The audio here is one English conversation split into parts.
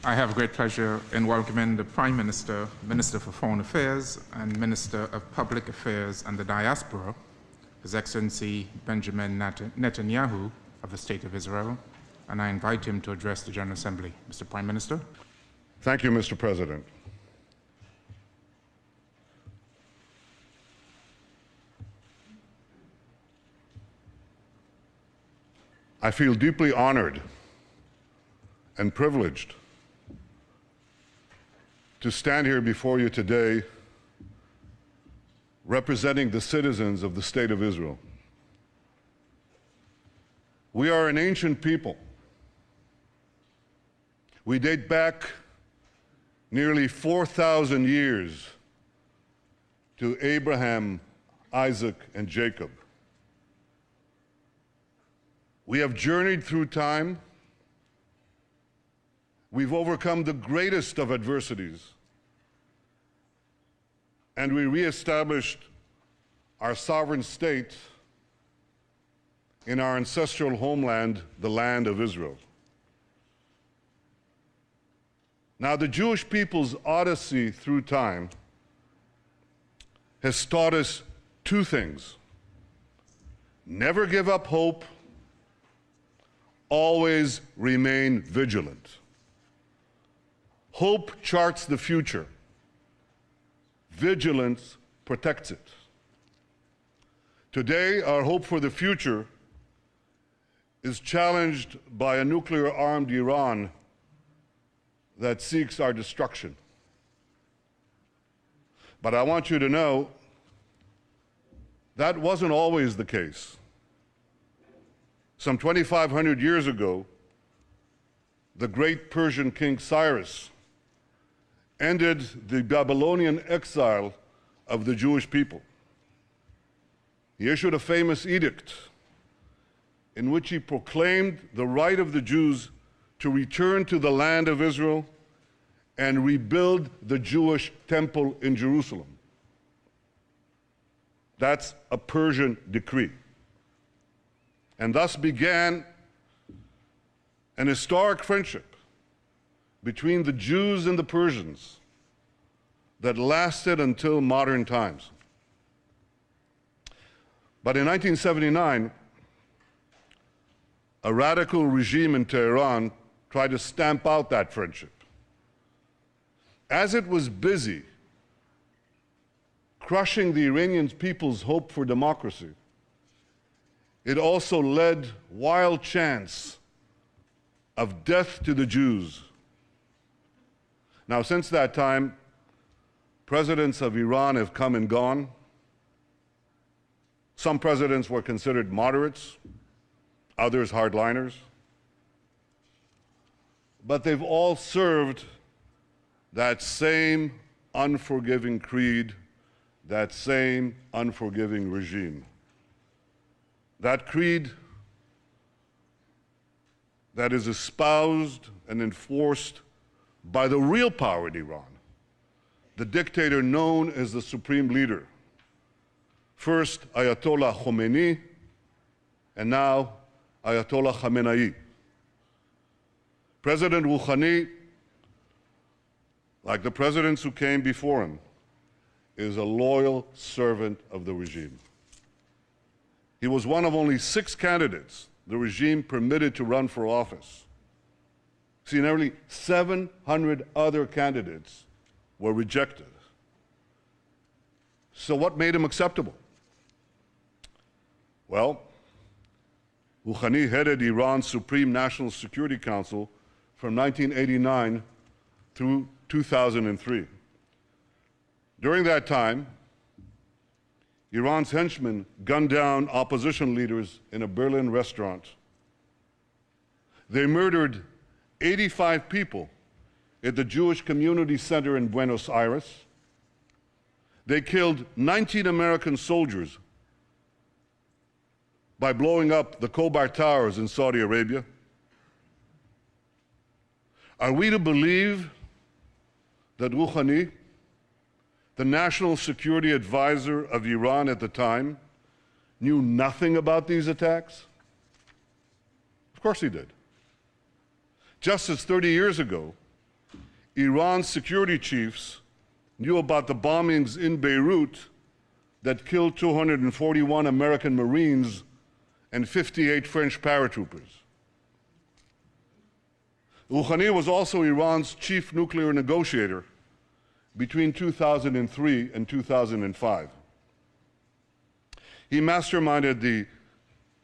I have great pleasure in welcoming the Prime Minister, Minister for Foreign Affairs, and Minister of Public Affairs and the Diaspora, His Excellency Benjamin Netanyahu of the State of Israel, and I invite him to address the General Assembly. Mr. Prime Minister. Thank you, Mr. President. I feel deeply honored and privileged to stand here before you today representing the citizens of the State of Israel. We are an ancient people. We date back nearly 4,000 years to Abraham, Isaac, and Jacob. We have journeyed through time. We've overcome the greatest of adversities, and we reestablished our sovereign state in our ancestral homeland, the land of Israel. Now, the Jewish people's odyssey through time has taught us two things: never give up hope, always remain vigilant. Hope charts the future. Vigilance protects it. Today, our hope for the future is challenged by a nuclear-armed Iran that seeks our destruction. But I want you to know that wasn't always the case. Some 2,500 years ago, the great Persian king Cyrus ended the Babylonian exile of the Jewish people. He issued a famous edict in which he proclaimed the right of the Jews to return to the land of Israel and rebuild the Jewish temple in Jerusalem. That's a Persian decree. And thus began an historic friendship between the Jews and the Persians that lasted until modern times. But in 1979, a radical regime in Tehran tried to stamp out that friendship. As it was busy crushing the Iranian people's hope for democracy, it also led wild chants of death to the Jews. Now, since that time, presidents of Iran have come and gone. Some presidents were considered moderates, others hardliners. But they've all served that same unforgiving creed, that same unforgiving regime. That creed that is espoused and enforced by the real power in Iran, the dictator known as the supreme leader. First Ayatollah Khomeini, and now Ayatollah Khamenei. President Rouhani, like the presidents who came before him, is a loyal servant of the regime. He was one of only 6 candidates the regime permitted to run for office. See, nearly 700 other candidates were rejected. So what made him acceptable? Well, Rouhani headed Iran's Supreme National Security Council from 1989 through 2003. During that time, Iran's henchmen gunned down opposition leaders in a Berlin restaurant. They murdered 85 people at the Jewish Community Center in Buenos Aires. They killed 19 American soldiers by blowing up the Khobar Towers in Saudi Arabia. Are we to believe that Rouhani, the national security advisor of Iran at the time, knew nothing about these attacks? Of course he did. Just as 30 years ago, Iran's security chiefs knew about the bombings in Beirut that killed 241 American Marines and 58 French paratroopers. Rouhani was also Iran's chief nuclear negotiator between 2003 and 2005. He masterminded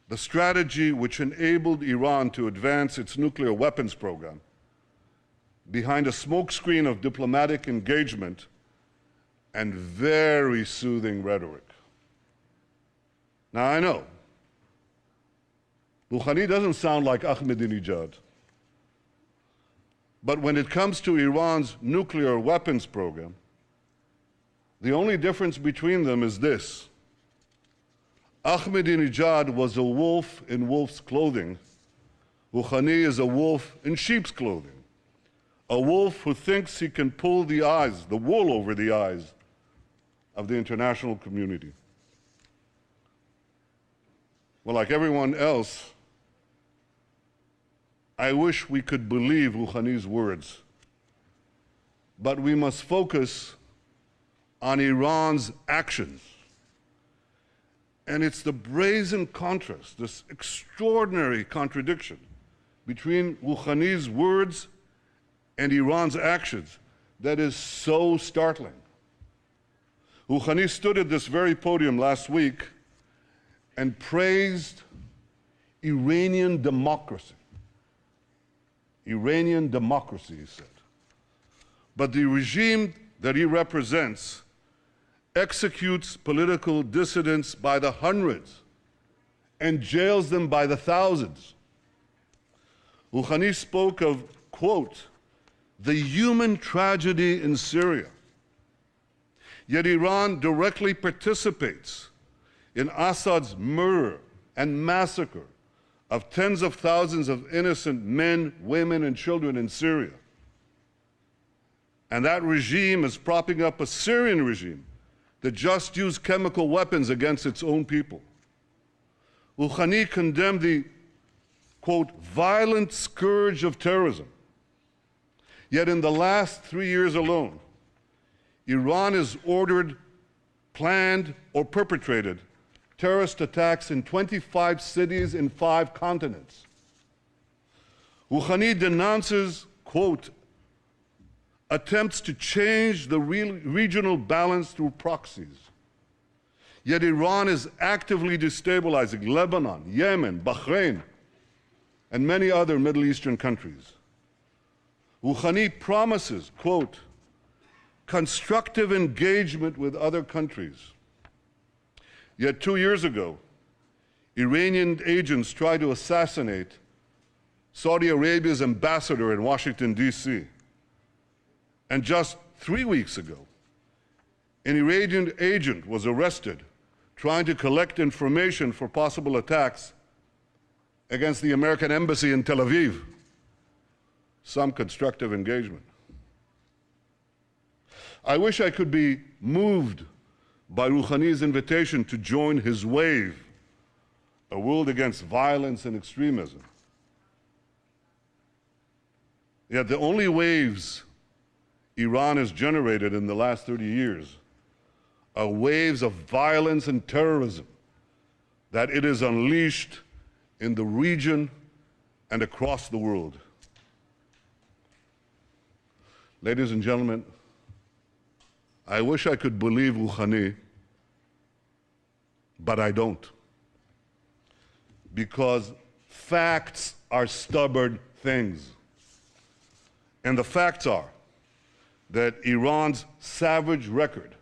the strategy which enabled Iran to advance its nuclear weapons program behind a smokescreen of diplomatic engagement and very soothing rhetoric. Now, I know, Rouhani doesn't sound like Ahmadinejad. But when it comes to Iran's nuclear weapons program, the only difference between them is this. Ahmadinejad was a wolf in wolf's clothing. Rouhani is a wolf in sheep's clothing. A wolf who thinks he can pull the wool over the eyes of the international community. Well, like everyone else, I wish we could believe Rouhani's words, but we must focus on Iran's actions. And it's the brazen contrast, this extraordinary contradiction between Rouhani's words and Iran's actions that is so startling. Rouhani stood at this very podium last week and praised Iranian democracy. Iranian democracy, he said. But the regime that he represents executes political dissidents by the hundreds and jails them by the thousands. Rouhani spoke of, quote, the human tragedy in Syria. Yet Iran directly participates in Assad's murder and massacre of tens of thousands of innocent men, women, and children in Syria. And that regime is propping up a Syrian regime that just used chemical weapons against its own people. Rouhani condemned the, quote, violent scourge of terrorism. Yet in the last 3 years alone, Iran has ordered, planned, or perpetrated terrorist attacks in 25 cities in 5 continents. Rouhani denounces, quote, attempts to change the regional balance through proxies. Yet Iran is actively destabilizing Lebanon, Yemen, Bahrain, and many other Middle Eastern countries. Rouhani promises, quote, constructive engagement with other countries. Yet 2 years ago, Iranian agents tried to assassinate Saudi Arabia's ambassador in Washington, D.C. And just 3 weeks ago, an Iranian agent was arrested trying to collect information for possible attacks against the American embassy in Tel Aviv. Some constructive engagement. I wish I could be moved by Rouhani's invitation to join his wave, a world against violence and extremism. Yet the only waves Iran has generated in the last 30 years are waves of violence and terrorism that it has unleashed in the region and across the world. Ladies and gentlemen, I wish I could believe Rouhani, but I don't. Because facts are stubborn things. And the facts are that Iran's savage record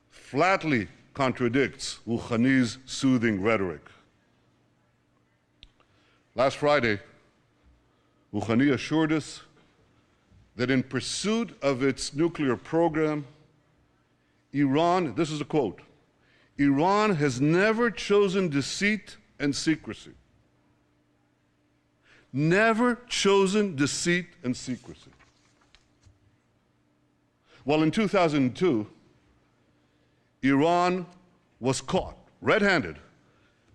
flatly contradicts Rouhani's soothing rhetoric. Last Friday, Rouhani assured us that in pursuit of its nuclear program, Iran, this is a quote, Iran has never chosen deceit and secrecy. Never chosen deceit and secrecy. Well, in 2002, Iran was caught red-handed,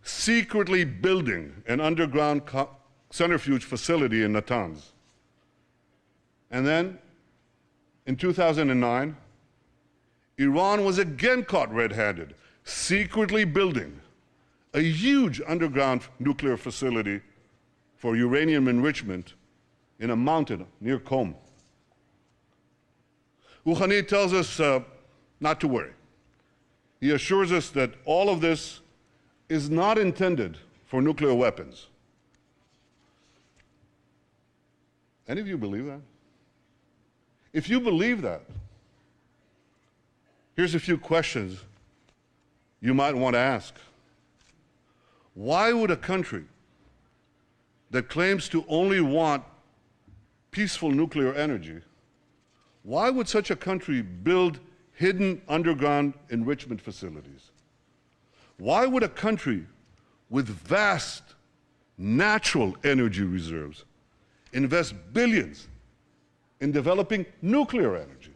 secretly building an underground centrifuge facility in Natanz. And then, In 2009, Iran was again caught red-handed, secretly building a huge underground nuclear facility for uranium enrichment in a mountain near Qom. Rouhani tells us not to worry. He assures us that all of this is not intended for nuclear weapons. Any of you believe that? If you believe that, here's a few questions you might want to ask. Why would a country that claims to only want peaceful nuclear energy, why would such a country build hidden underground enrichment facilities? Why would a country with vast natural energy reserves invest billions in developing nuclear energy?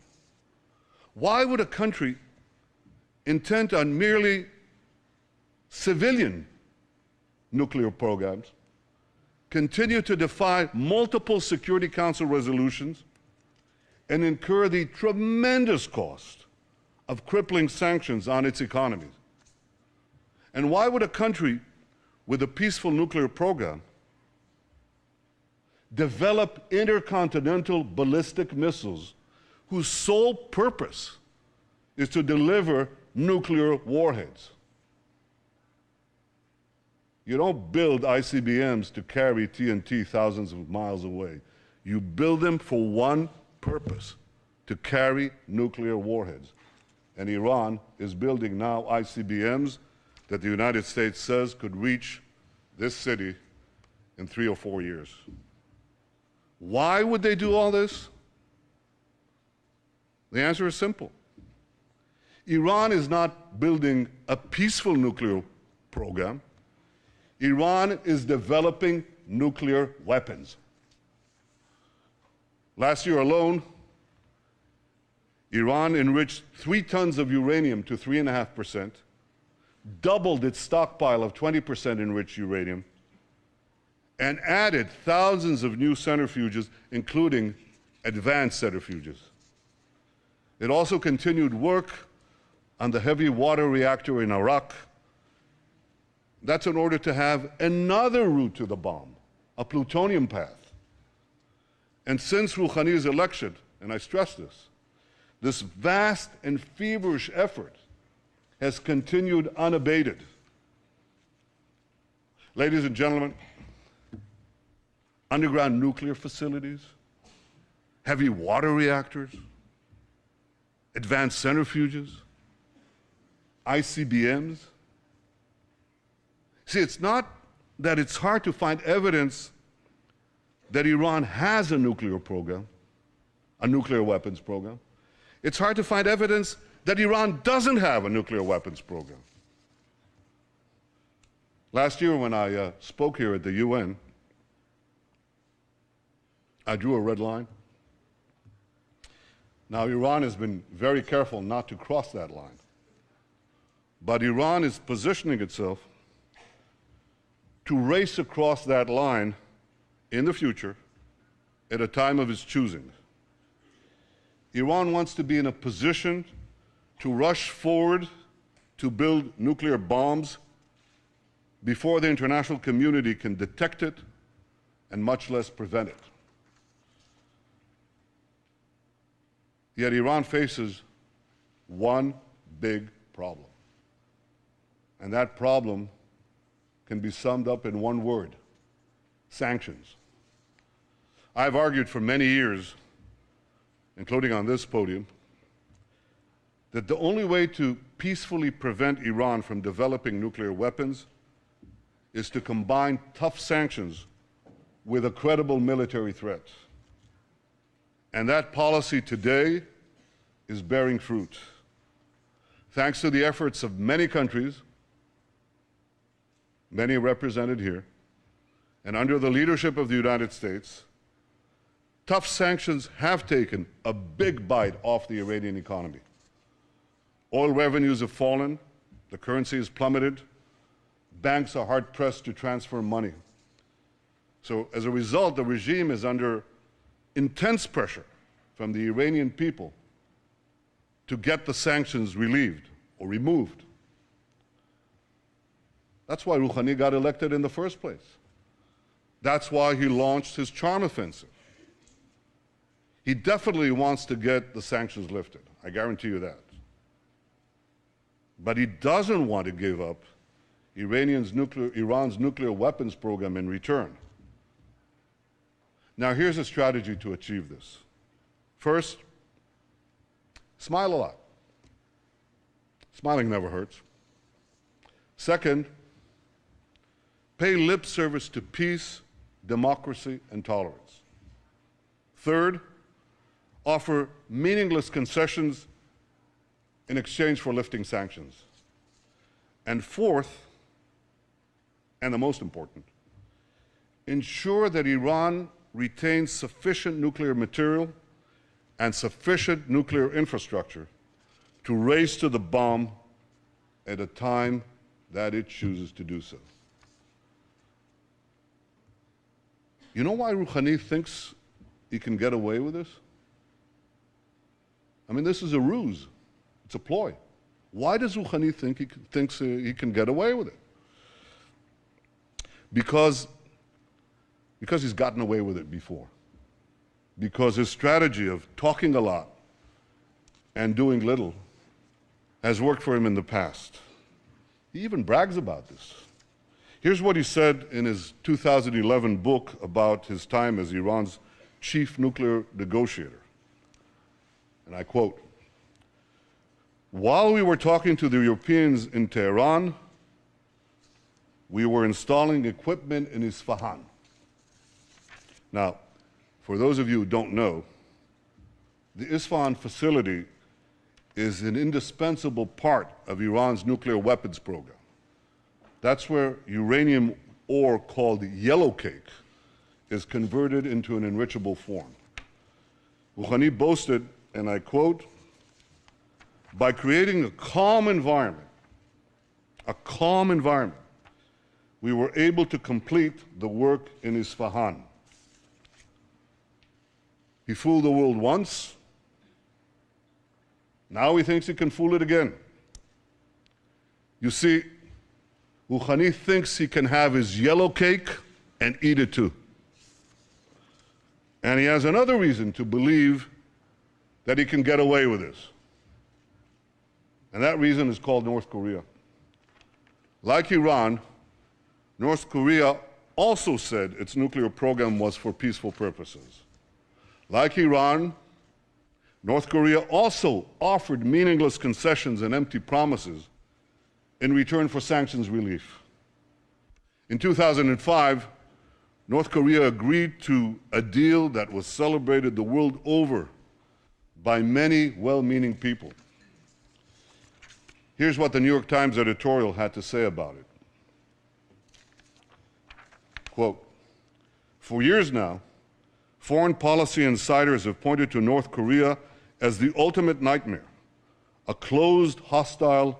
Why would a country intent on merely civilian nuclear programs continue to defy multiple Security Council resolutions and incur the tremendous cost of crippling sanctions on its economies? And why would a country with a peaceful nuclear program develop intercontinental ballistic missiles whose sole purpose is to deliver nuclear warheads? You don't build ICBMs to carry TNT thousands of miles away. You build them for one purpose, to carry nuclear warheads. And Iran is building now ICBMs that the United States says could reach this city in 3 or 4 years. Why would they do all this? The answer is simple. Iran is not building a peaceful nuclear program. Iran is developing nuclear weapons. Last year alone, Iran enriched 3 tons of uranium to 3.5%, doubled its stockpile of 20% enriched uranium, and added thousands of new centrifuges, including advanced centrifuges. It also continued work on the heavy water reactor in Iraq. That's in order to have another route to the bomb, a plutonium path. And since Rouhani's election, and I stress this vast and feverish effort has continued unabated. Ladies and gentlemen, underground nuclear facilities, heavy water reactors, advanced centrifuges, ICBMs. See, it's not that it's hard to find evidence that Iran has a nuclear program, a nuclear weapons program. It's hard to find evidence that Iran doesn't have a nuclear weapons program. Last year when I spoke here at the UN, I drew a red line. Now, Iran has been very careful not to cross that line. But Iran is positioning itself to race across that line in the future at a time of its choosing. Iran wants to be in a position to rush forward to build nuclear bombs before the international community can detect it and much less prevent it. Yet Iran faces one big problem. And that problem can be summed up in one word: sanctions. I've argued for many years, including on this podium, that the only way to peacefully prevent Iran from developing nuclear weapons is to combine tough sanctions with a credible military threat. And that policy today is bearing fruit. Thanks to the efforts of many countries, many represented here, and under the leadership of the United States, tough sanctions have taken a big bite off the Iranian economy. Oil revenues have fallen, the currency has plummeted, banks are hard-pressed to transfer money. So as a result, the regime is under intense pressure from the Iranian people to get the sanctions relieved or removed. That's why Rouhani got elected in the first place. That's why he launched his charm offensive. He definitely wants to get the sanctions lifted. I guarantee you that. But he doesn't want to give up Iran's nuclear weapons program in return. Now, here's a strategy to achieve this. First, smile a lot. Smiling never hurts. Second, pay lip service to peace, democracy, and tolerance. Third, offer meaningless concessions in exchange for lifting sanctions. And fourth, and the most important, ensure that Iran retains sufficient nuclear material and sufficient nuclear infrastructure to race to the bomb at a time that it chooses to do so. You know why Rouhani thinks he can get away with this? I mean, this is a ruse. It's a ploy. Why does Rouhani think thinks he can get away with it? Because he's gotten away with it before. Because his strategy of talking a lot and doing little has worked for him in the past. He even brags about this. Here's what he said in his 2011 book about his time as Iran's chief nuclear negotiator. And I quote, "While we were talking to the Europeans in Tehran, we were installing equipment in Isfahan." Now, for those of you who don't know, the Isfahan facility is an indispensable part of Iran's nuclear weapons program. That's where uranium ore called yellow cake is converted into an enrichable form. Rouhani boasted, and I quote, "By creating a calm environment, we were able to complete the work in Isfahan." He fooled the world once. Now he thinks he can fool it again. You see, Rouhani thinks he can have his yellow cake and eat it too. And he has another reason to believe that he can get away with this. And that reason is called North Korea. Like Iran, North Korea also said its nuclear program was for peaceful purposes. Like Iran, North Korea also offered meaningless concessions and empty promises in return for sanctions relief. In 2005, North Korea agreed to a deal that was celebrated the world over by many well-meaning people. Here's what the New York Times editorial had to say about it. Quote, "For years now, foreign policy insiders have pointed to North Korea as the ultimate nightmare, a closed, hostile,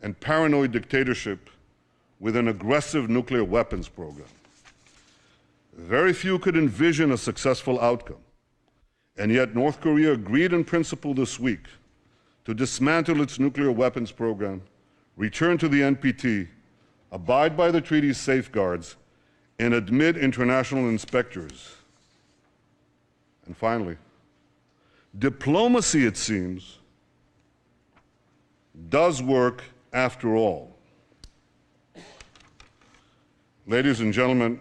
and paranoid dictatorship with an aggressive nuclear weapons program. Very few could envision a successful outcome, and yet North Korea agreed in principle this week to dismantle its nuclear weapons program, return to the NPT, abide by the treaty's safeguards, and admit international inspectors. And finally, diplomacy, it seems, does work after all." Ladies and gentlemen,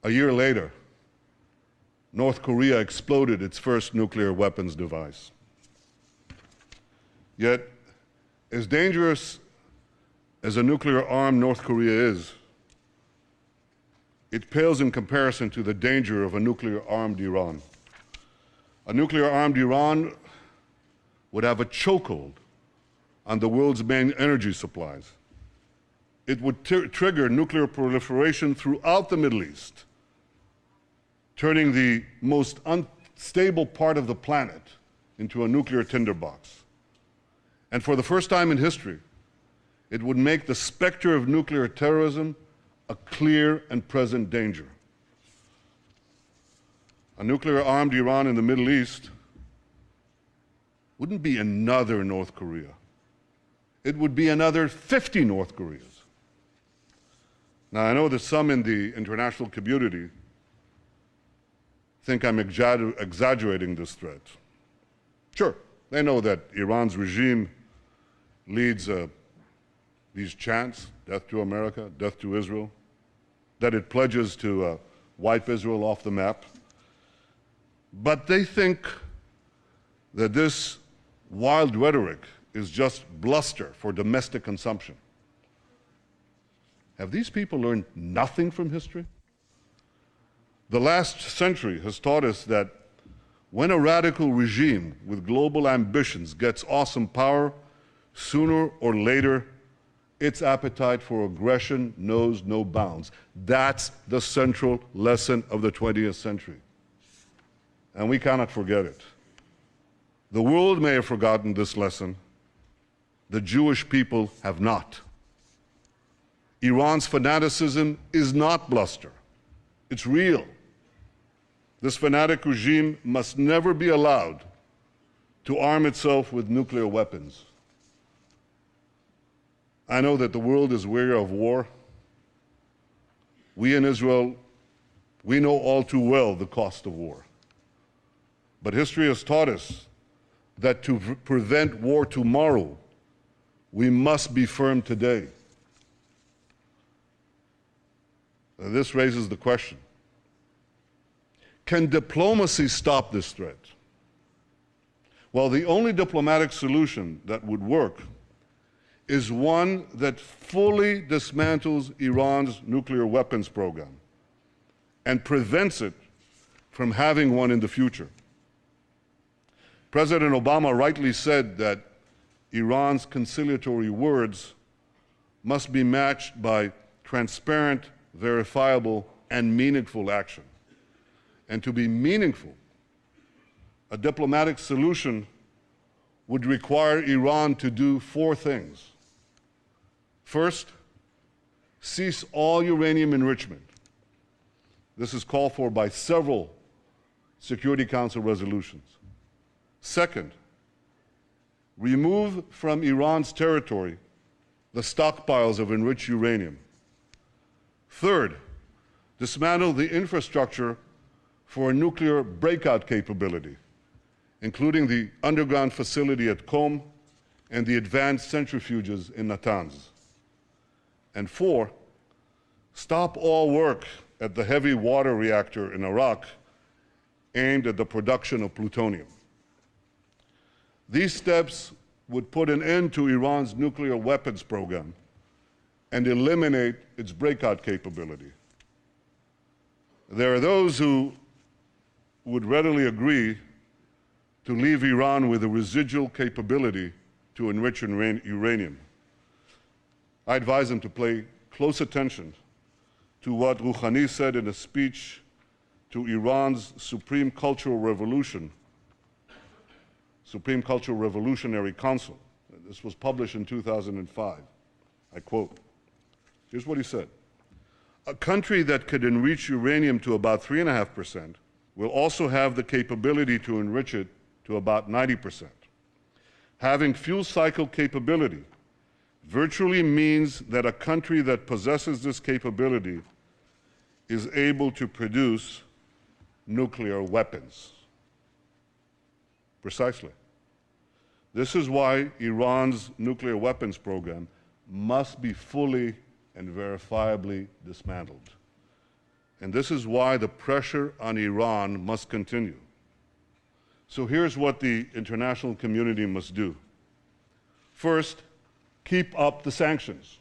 a year later, North Korea exploded its first nuclear weapons device. Yet, as dangerous as a nuclear-armed North Korea is, it pales in comparison to the danger of a nuclear-armed Iran. A nuclear-armed Iran would have a chokehold on the world's main energy supplies. It would trigger nuclear proliferation throughout the Middle East, turning the most unstable part of the planet into a nuclear tinderbox. And for the first time in history, it would make the specter of nuclear terrorism a clear and present danger. A nuclear-armed Iran in the Middle East wouldn't be another North Korea. It would be another 50 North Koreas. Now, I know that some in the international community think I'm exaggerating this threat. Sure, they know that Iran's regime leads these chants, death to America, death to Israel, that it pledges to wipe Israel off the map. But they think that this wild rhetoric is just bluster for domestic consumption. Have these people learned nothing from history? The last century has taught us that when a radical regime with global ambitions gets awesome power, sooner or later, its appetite for aggression knows no bounds. That's the central lesson of the 20th century. And we cannot forget it. The world may have forgotten this lesson. The Jewish people have not. Iran's fanaticism is not bluster. It's real. This fanatic regime must never be allowed to arm itself with nuclear weapons. I know that the world is weary of war. We in Israel, we know all too well the cost of war. But history has taught us that to prevent war tomorrow, we must be firm today. This raises the question, can diplomacy stop this threat? Well, the only diplomatic solution that would work is one that fully dismantles Iran's nuclear weapons program and prevents it from having one in the future. President Obama rightly said that Iran's conciliatory words must be matched by transparent, verifiable, and meaningful action. And to be meaningful, a diplomatic solution would require Iran to do 4 things. First, cease all uranium enrichment. This is called for by several Security Council resolutions. Second, remove from Iran's territory the stockpiles of enriched uranium. Third, dismantle the infrastructure for a nuclear breakout capability, including the underground facility at Qom and the advanced centrifuges in Natanz. And 4, stop all work at the heavy water reactor in Iraq aimed at the production of plutonium. These steps would put an end to Iran's nuclear weapons program and eliminate its breakout capability. There are those who would readily agree to leave Iran with a residual capability to enrich uranium. I advise them to pay close attention to what Rouhani said in a speech to Iran's Supreme Cultural Revolutionary Council. This was published in 2005. I quote, here's what he said. A country that could enrich uranium to about 3.5% will also have the capability to enrich it to about 90%. Having fuel cycle capability virtually means that a country that possesses this capability is able to produce nuclear weapons. Precisely. This is why Iran's nuclear weapons program must be fully and verifiably dismantled. And this is why the pressure on Iran must continue. So here's what the international community must do. First, keep up the sanctions.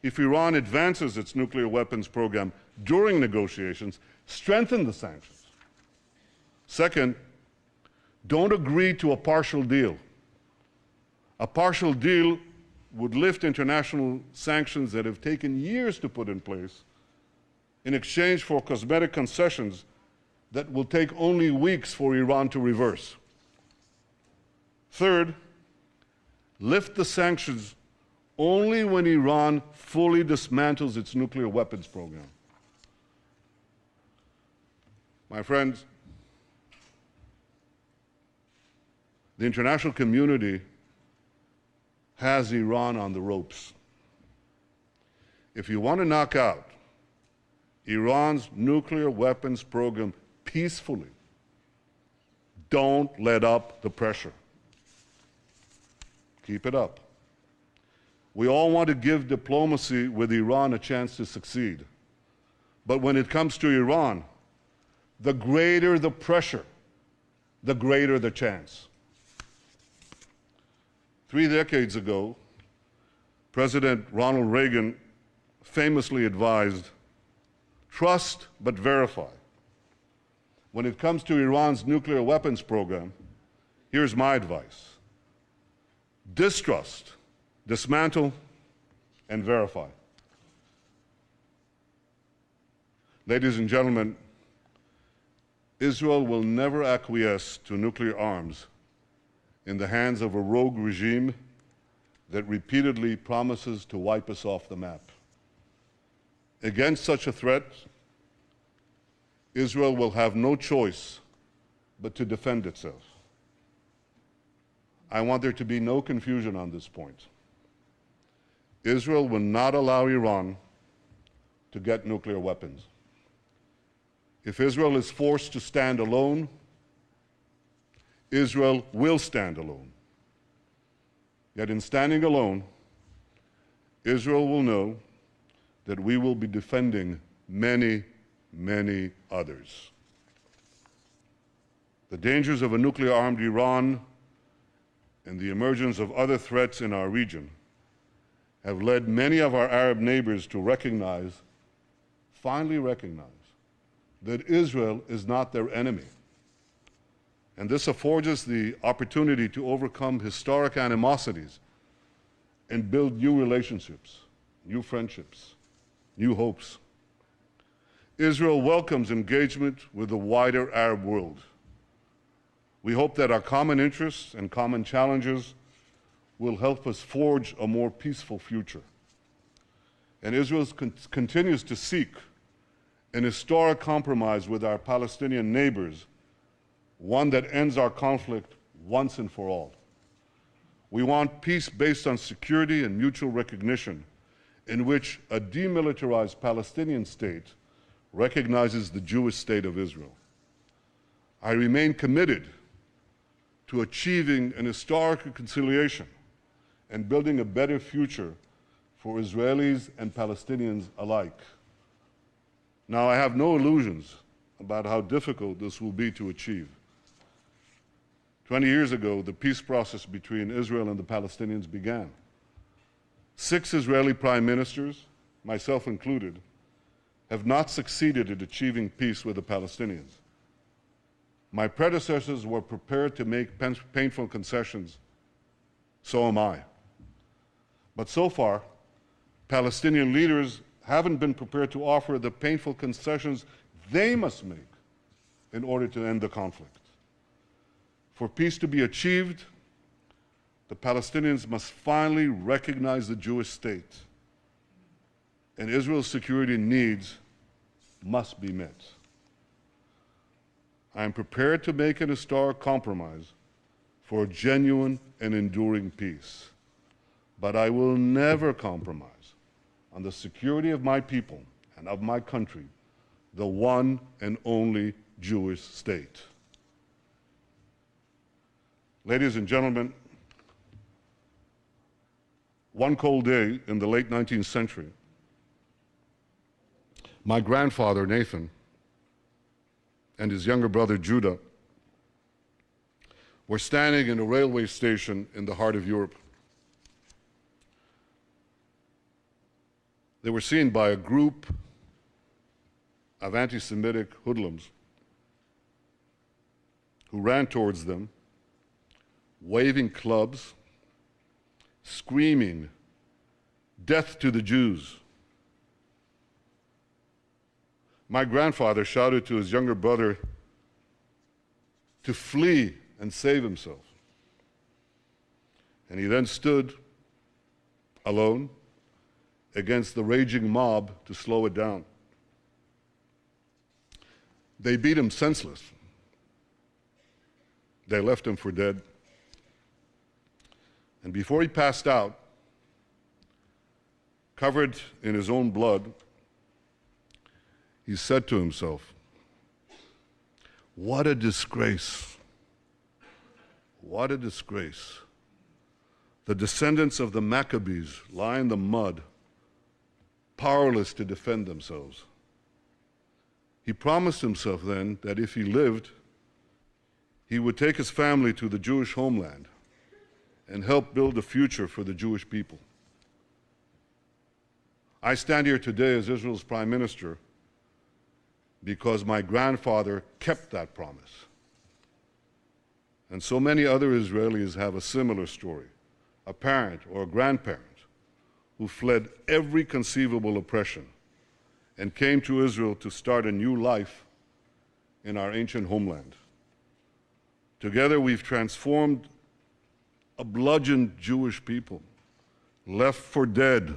If Iran advances its nuclear weapons program during negotiations, strengthen the sanctions. Second, don't agree to a partial deal. A partial deal would lift international sanctions that have taken years to put in place in exchange for cosmetic concessions that will take only weeks for Iran to reverse. Third, lift the sanctions only when Iran fully dismantles its nuclear weapons program. My friends, the international community has Iran on the ropes. If you want to knock out Iran's nuclear weapons program peacefully, don't let up the pressure. Keep it up. We all want to give diplomacy with Iran a chance to succeed. But when it comes to Iran, the greater the pressure, the greater the chance. 3 decades ago, President Ronald Reagan famously advised, trust but verify. When it comes to Iran's nuclear weapons program, here's my advice. Distrust, dismantle, and verify. Ladies and gentlemen, Israel will never acquiesce to nuclear arms in the hands of a rogue regime that repeatedly promises to wipe us off the map. Against such a threat, Israel will have no choice but to defend itself. I want there to be no confusion on this point. Israel will not allow Iran to get nuclear weapons. If Israel is forced to stand alone, Israel will stand alone. Yet in standing alone, Israel will know that we will be defending many, many others. The dangers of a nuclear-armed Iran and the emergence of other threats in our region have led many of our Arab neighbors to recognize, finally recognize, that Israel is not their enemy. And this affords us the opportunity to overcome historic animosities and build new relationships, new friendships, new hopes. Israel welcomes engagement with the wider Arab world. We hope that our common interests and common challenges will help us forge a more peaceful future. And Israel continues to seek an historic compromise with our Palestinian neighbors, one that ends our conflict once and for all. We want peace based on security and mutual recognition, in which a demilitarized Palestinian state recognizes the Jewish state of Israel. I remain committed to achieving an historic reconciliation and building a better future for Israelis and Palestinians alike. Now, I have no illusions about how difficult this will be to achieve. 20 years ago, the peace process between Israel and the Palestinians began. 6 Israeli prime ministers, myself included, have not succeeded in achieving peace with the Palestinians. My predecessors were prepared to make painful concessions. So am I. But so far, Palestinian leaders haven't been prepared to offer the painful concessions they must make in order to end the conflict. For peace to be achieved, the Palestinians must finally recognize the Jewish state, and Israel's security needs must be met. I am prepared to make an historic compromise for a genuine and enduring peace, but I will never compromise on the security of my people and of my country, the one and only Jewish state. Ladies and gentlemen, one cold day in the late 19th century, my grandfather, Nathan, and his younger brother, Judah, were standing in a railway station in the heart of Europe. They were seen by a group of anti-Semitic hoodlums who ran towards them, waving clubs, screaming, "Death to the Jews." My grandfather shouted to his younger brother to flee and save himself. And he then stood alone against the raging mob to slow it down. They beat him senseless. They left him for dead. And before he passed out, covered in his own blood, he said to himself, "What a disgrace. What a disgrace. The descendants of the Maccabees lie in the mud, powerless to defend themselves." He promised himself then that if he lived, he would take his family to the Jewish homeland and help build a future for the Jewish people. I stand here today as Israel's Prime Minister because my grandfather kept that promise. And so many other Israelis have a similar story, a parent or a grandparent who fled every conceivable oppression and came to Israel to start a new life in our ancient homeland. Together we've transformed a bludgeoned Jewish people, left for dead,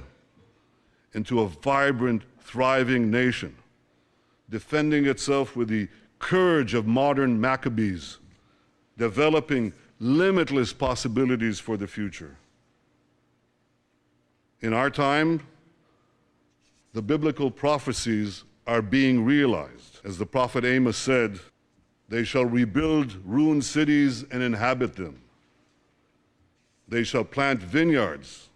into a vibrant, thriving nation, defending itself with the courage of modern Maccabees, developing limitless possibilities for the future. In our time, the biblical prophecies are being realized. As the prophet Amos said, "They shall rebuild ruined cities and inhabit them. They shall plant vineyards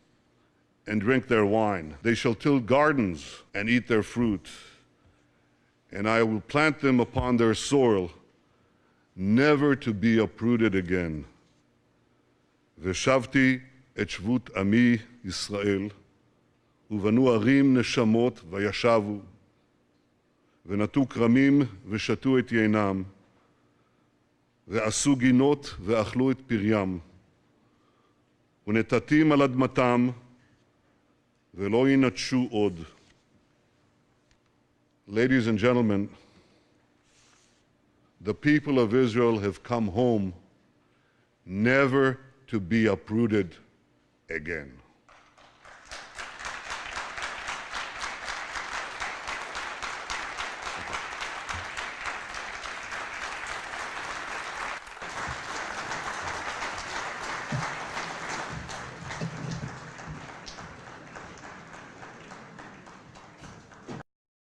and drink their wine. They shall till gardens and eat their fruit. And I will plant them upon their soil, never to be uprooted again. Veshavti et shvut ami Yisrael, ובנו ערים נשמות וישבו, ונטו כרמים ושתו את יינם, ועשו גינות ואכלו את פריים, ונטטים על אדמתם, ולא ינטשו עוד." Ladies and gentlemen, the people of Israel have come home never to be uprooted again.